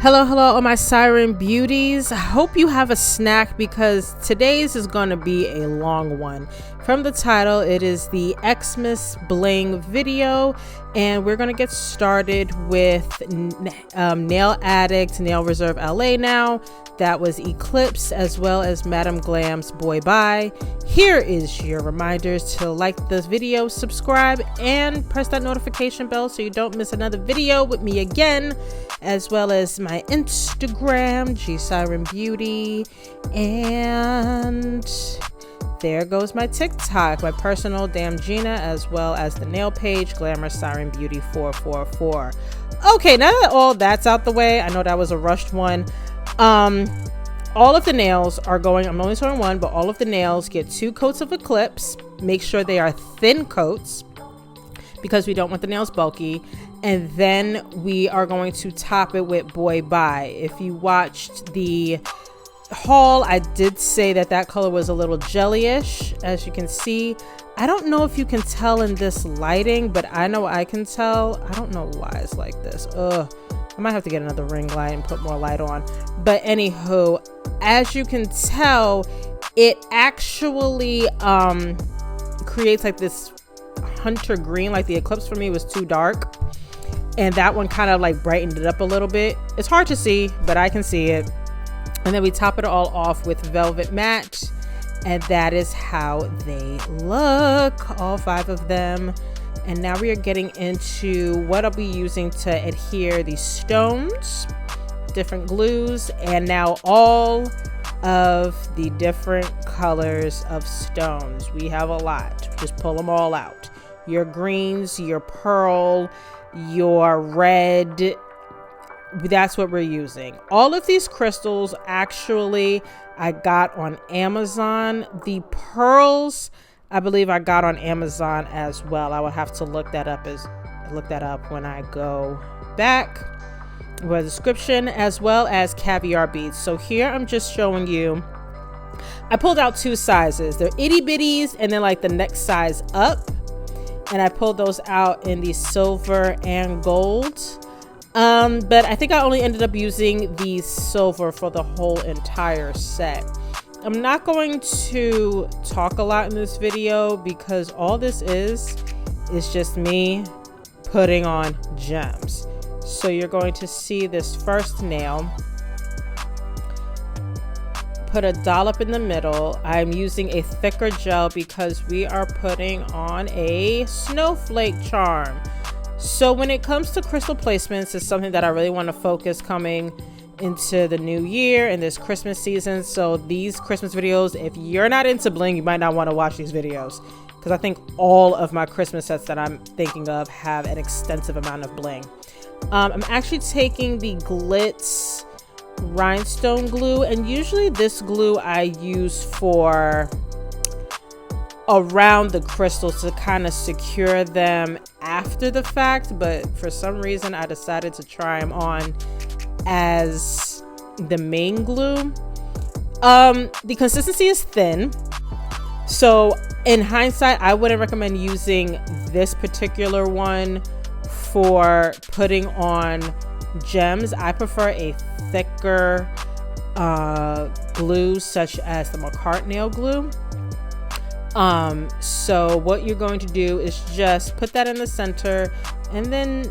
Hello, all my Siren beauties. I hope you have a snack because today's is going to be a long one. From the title, it is the Xmas Bling video, and we're going to get started with Nail Addict, Nail Reserve LA now. That was Eclipse, as well as Madam Glam's Boy Bye. Here is your reminders to like this video, subscribe, and press that notification bell so you don't miss another video with me again, as well as my Instagram, G Siren Beauty, and there goes my TikTok, my personal Damn Gina, as well as the nail page, Glamour Siren Beauty 444. Okay, now that all that's out the way, I know that was a rushed one. All of the nails are going, I'm only showing one, but all of the nails get 2 coats of Eclipse. Make sure they are thin coats because we don't want the nails bulky. And then we are going to top it with Boy Bye. If you watched the haul, I did say that color was a little jellyish, as you can see. I don't know if you can tell in this lighting, but I know I can tell. I don't know why it's like this. I might have to get another ring light and put more light on. But anywho, as you can tell, it actually creates like this hunter green. Like the Eclipse for me was too dark, and that one kind of like brightened it up a little bit. It's hard to see, but I can see it. And then we top it all off with Velvet Matte, and that is how they look, all 5 of them. And now we are getting into what I'll be using to adhere these stones, different glues, and now all of the different colors of stones. We have a lot. Just pull them all out. Your greens, your pearl, your red. That's what we're using. All of these crystals actually I got on Amazon. The pearls I believe I got on Amazon as well. I would have to look that up when I go back with the description, as well as caviar beads. So here I'm just showing you. I pulled out 2 sizes. They're itty bitties and then like the next size up. And I pulled those out in the silver and gold. But I think I only ended up using the silver for the whole entire set. I'm not going to talk a lot in this video because all this is just me putting on gems. So you're going to see this first nail. Put a dollop in the middle. I'm using a thicker gel because we are putting on a snowflake charm. So when it comes to crystal placements, it's something that I really want to focus coming into the new year and this Christmas season. So these Christmas videos, if you're not into bling, you might not want to watch these videos because I think all of my Christmas sets that I'm thinking of have an extensive amount of bling. I'm actually taking the Glitz rhinestone glue, and usually this glue I use for around the crystals to kind of secure them after the fact, but for some reason I decided to try them on as the main glue. The consistency is thin, so in hindsight I wouldn't recommend using this particular one for putting on gems. I prefer a thicker glue such as the McCart nail glue. So what you're going to do is just put that in the center and then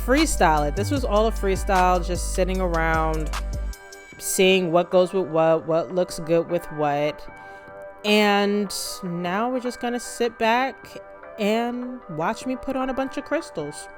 freestyle it. This was all a freestyle, just sitting around seeing what goes with what looks good with what. And now we're just gonna sit back and watch me put on a bunch of crystals.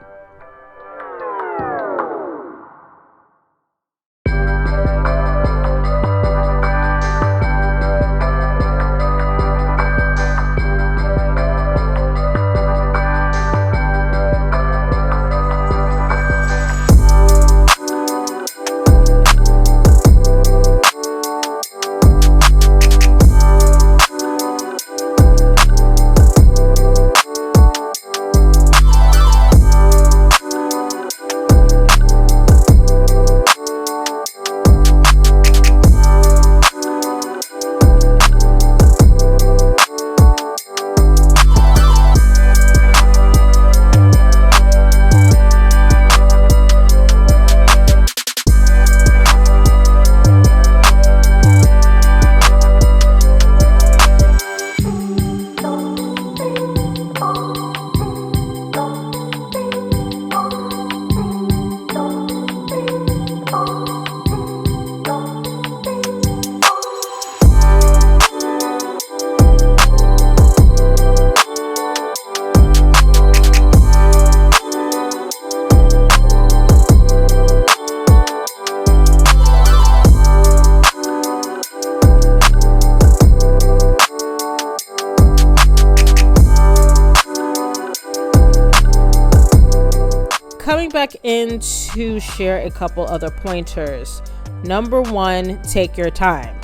jumping back in to share a couple other pointers. Number 1, take your time.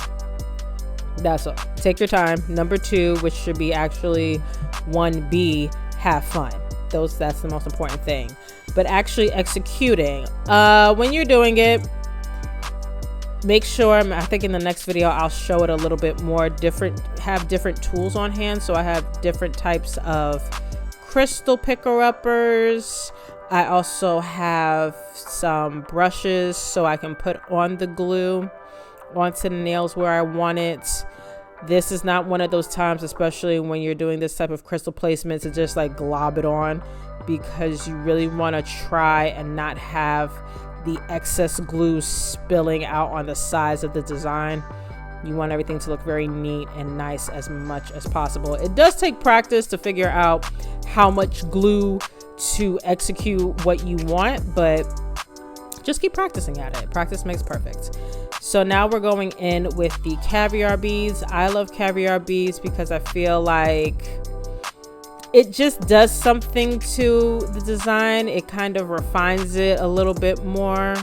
That's all. Take your time. Number 2, which should be actually 1B, have fun. That's the most important thing. But actually executing, when you're doing it, make sure, I think in the next video I'll show it a little bit more have different tools on hand. So I have different types of crystal picker uppers. I also have some brushes so I can put on the glue onto the nails where I want it. This is not one of those times, especially when you're doing this type of crystal placement, to just like glob it on, because you really want to try and not have the excess glue spilling out on the sides of the design. You want everything to look very neat and nice as much as possible. It does take practice to figure out how much glue to execute what you want, but just keep practicing at it. Practice makes perfect. So now we're going in with the caviar beads. I love caviar beads because I feel like it just does something to the design. It kind of refines it a little bit more.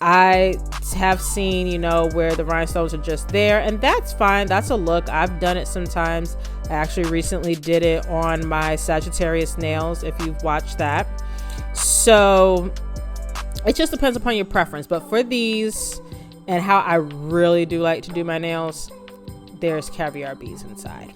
I have seen, where the rhinestones are just there, and that's fine. That's a look. I've done it sometimes. I actually recently did it on my Sagittarius nails, if you've watched that. So it just depends upon your preference. But for these, and how I really do like to do my nails, there's caviar beads inside.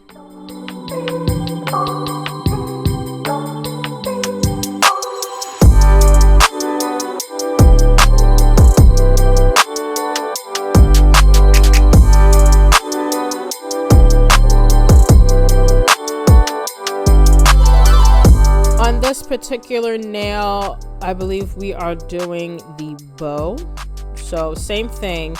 On this particular nail, I believe we are doing the bow. So same thing,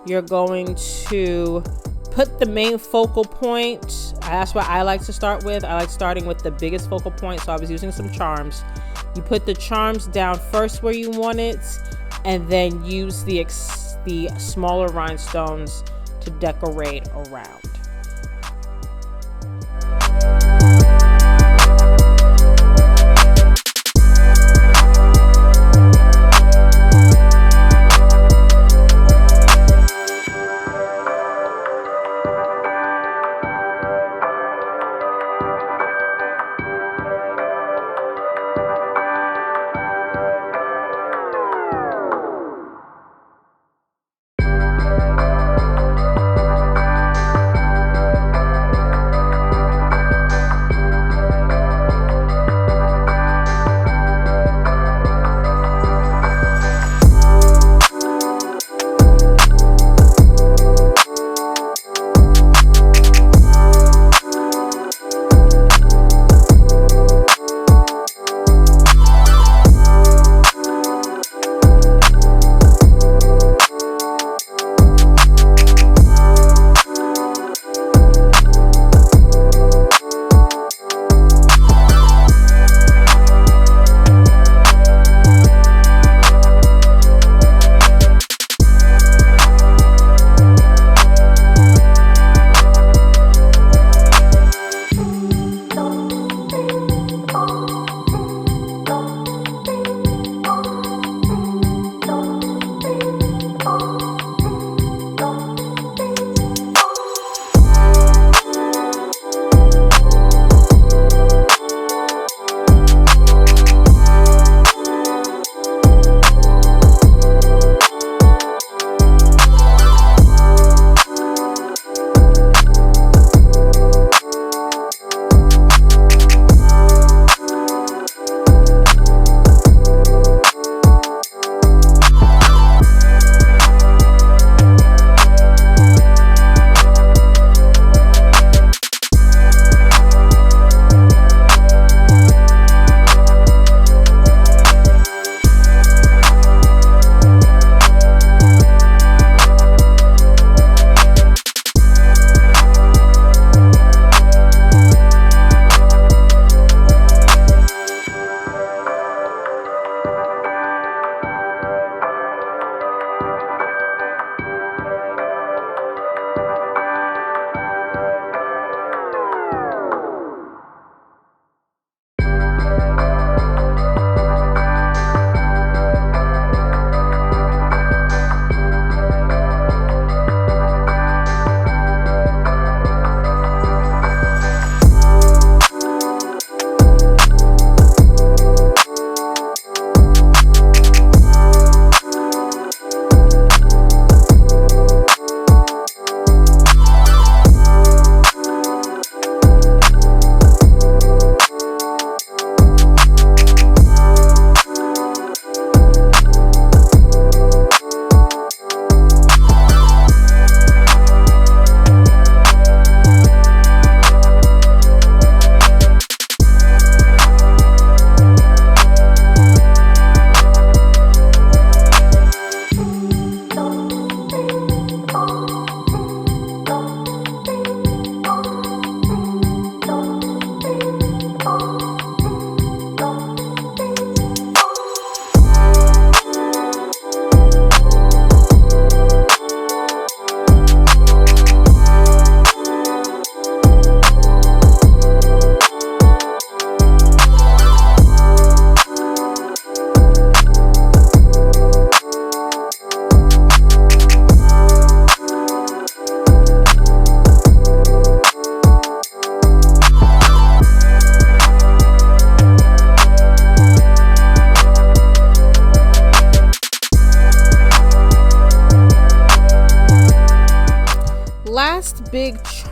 you're going to put the main focal point. That's what I like to start with. I like starting with the biggest focal point. So I was using some charms. You put the charms down first where you want it, and then use the smaller rhinestones to decorate around.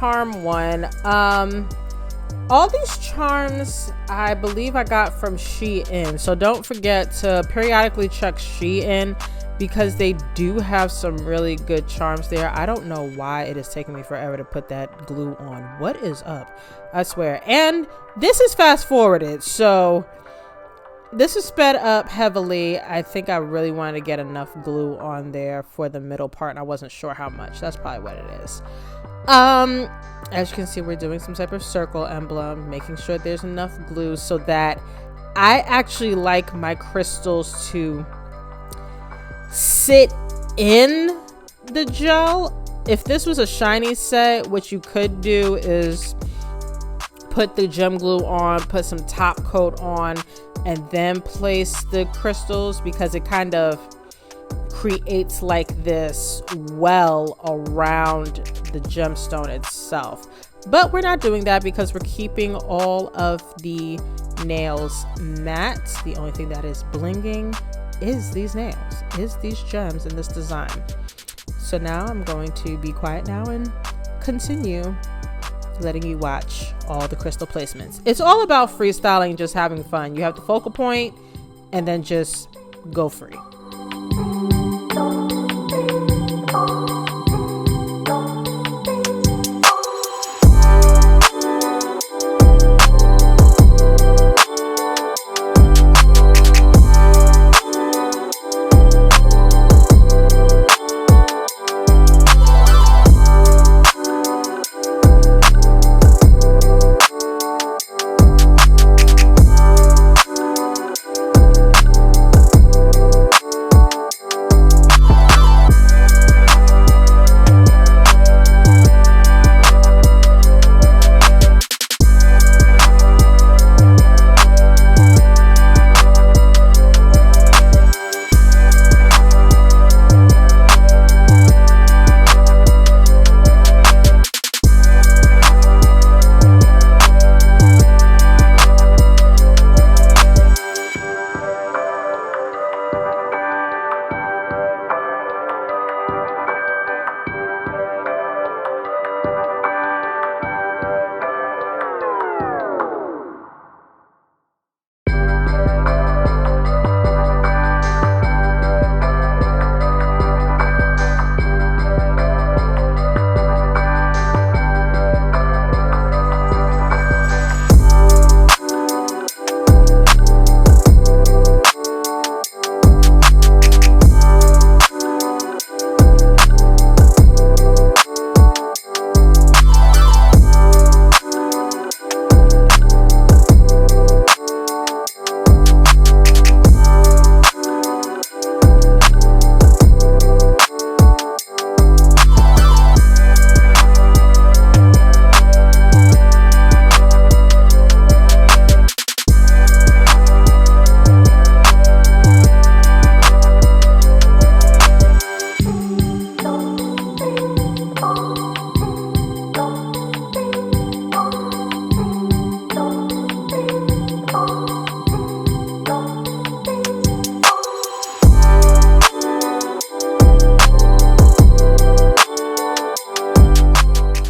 charm one. All these charms I believe I got from Shein, so don't forget to periodically check Shein because they do have some really good charms there. I don't know why it is taking me forever to put that glue on. What is up? I swear. And this is fast forwarded, so this is sped up heavily. I think I really wanted to get enough glue on there for the middle part, and I wasn't sure how much. That's probably what it is. As you can see, we're doing some type of circle emblem, making sure there's enough glue so that I actually like my crystals to sit in the gel. If this was a shiny set, what you could do is put the gem glue on, put some top coat on, and then place the crystals, because it kind of creates like this well around the gemstone itself. But we're not doing that because we're keeping all of the nails matte. The only thing that is blinging is these nails, is these gems in this design. So now I'm going to be quiet now and continue letting you watch all the crystal placements. It's all about freestyling, just having fun. You have the focal point and then just go free.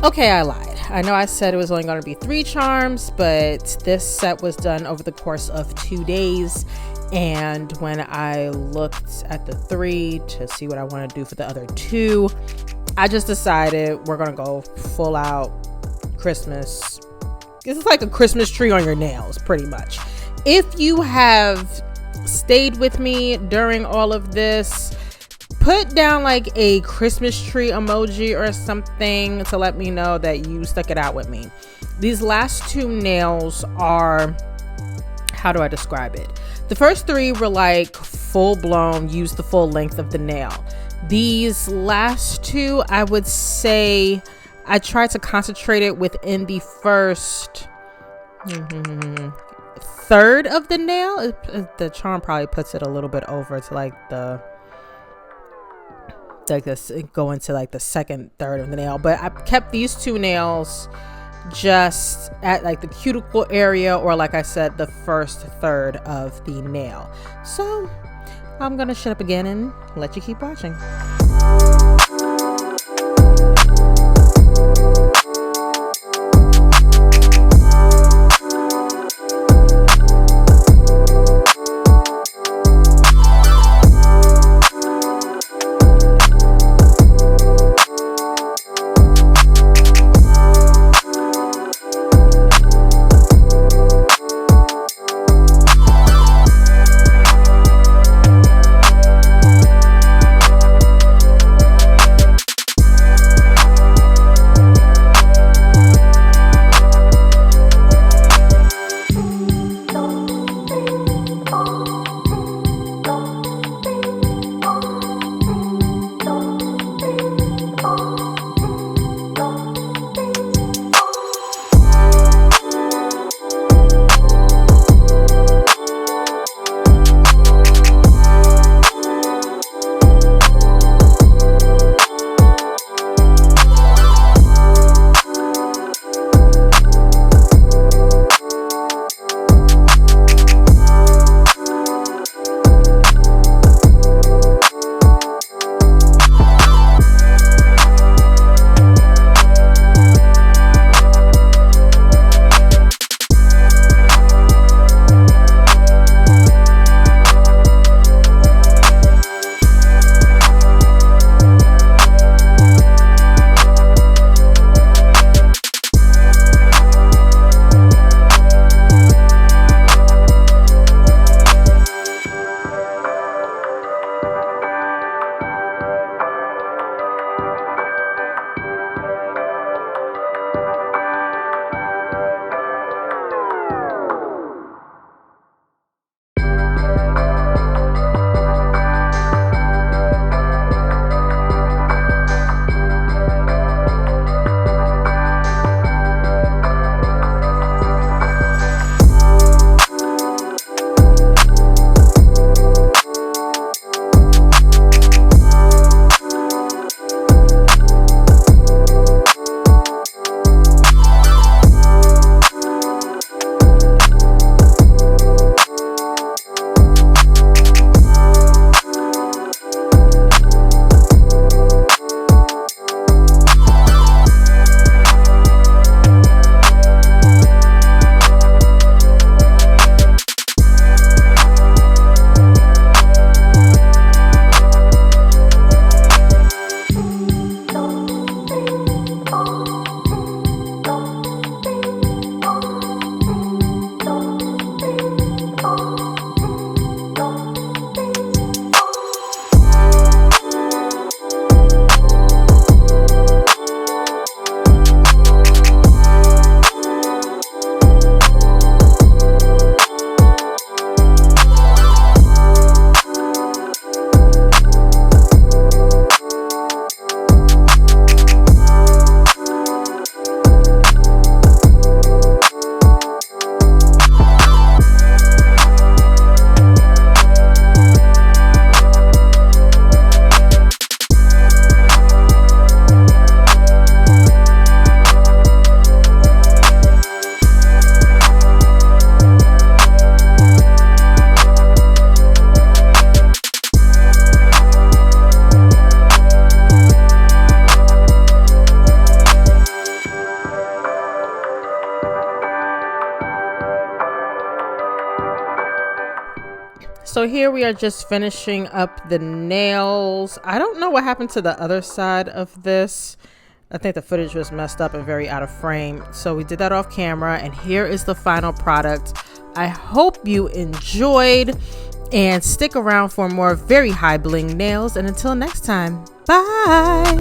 Okay, I lied. I know I said it was only going to be 3 charms, but this set was done over the course of 2 days. And when I looked at the 3 to see what I want to do for the other 2, I just decided we're going to go full out Christmas. This is like a Christmas tree on your nails, pretty much. If you have stayed with me during all of this, put down like a Christmas tree emoji or something to let me know that you stuck it out with me. These last 2 nails are, how do I describe it? The first 3 were like full blown, use the full length of the nail. These last 2, I would say I tried to concentrate it within the first third of the nail. The charm probably puts it a little bit over to like this, go into like the second third of the nail, but I kept these 2 nails just at like the cuticle area, or like I said, the first third of the nail. So I'm gonna shut up again and let you keep watching. So here we are just finishing up the nails. I don't know what happened to the other side of this. I think the footage was messed up and very out of frame. So we did that off camera, and here is the final product. I hope you enjoyed, and stick around for more very high bling nails. And until next time, bye.